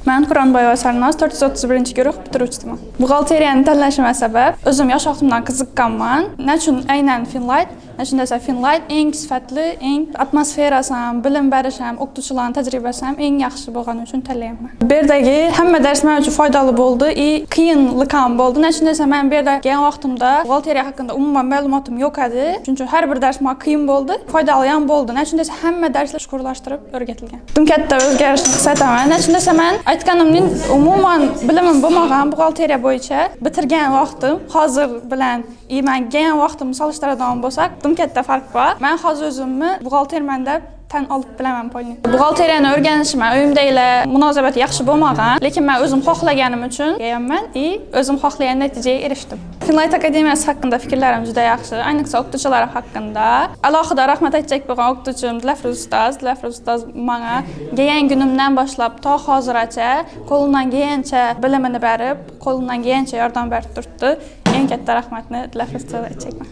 Men Quronboyeva Sarnoz 431-guruh bitiruvchisiman. Buxgalteriyani tanlashimga sabab o'zim yosh vaqtimdan qiziqqanman. Nechun aynan Finlight? Nechun desa Finlight eng sifatli, eng atmosferasi ham, bilim berishi ham, o'qituvchilarning tajribasi ham eng yaxshi bo'lgani uchun tanlayman. Bu yerdagi hamma dars men uchun foydali bo'ldi, qiyinlik ham bo'ldi. Nechun desa men bu yerda kelgan vaqtimda buxgalteriya haqida umuman ma'lumotim yo'q edi. Chunki har bir dars menga qiyin bo'ldi, foydali ham bo'ldi. Nechun desa hamma darslar chuqurlashtirib o'rgatilgan. Buni katta o'zgarishni his etaman. Nechun desa men aytganimning umuman bilimim bo'lmagan buxgalteriya bo'yicha bitirgan vaqtim hozir bilan men kelgan vaqtimni solishtiradigan bo'lsak, katta farq bor. Men hozir o'zimni buxgalterman deb tan olib bilaman polni. Buxgalteriyani o'rganishim uyimdagilar munosabat yaxshi bo'lmagan, lekin men o'zim xohlaganim uchun kelganman va o'zim xohlagan natijaga erishdim. Finlight akademiyasi haqida fikrlarim juda yaxshi, ayniqsa o'qituvchilar haqida. Alohida rahmat aytsak bo'lgan o'qituvchim Dilafruz ustoz menga kelgan kunimdan boshlab to hozirgacha qo'limdan kelgancha bilimini berib, qo'limdan kelgancha yordam berib turibdi. Eng katta rahmatni Dilafruz ustoz aytayman.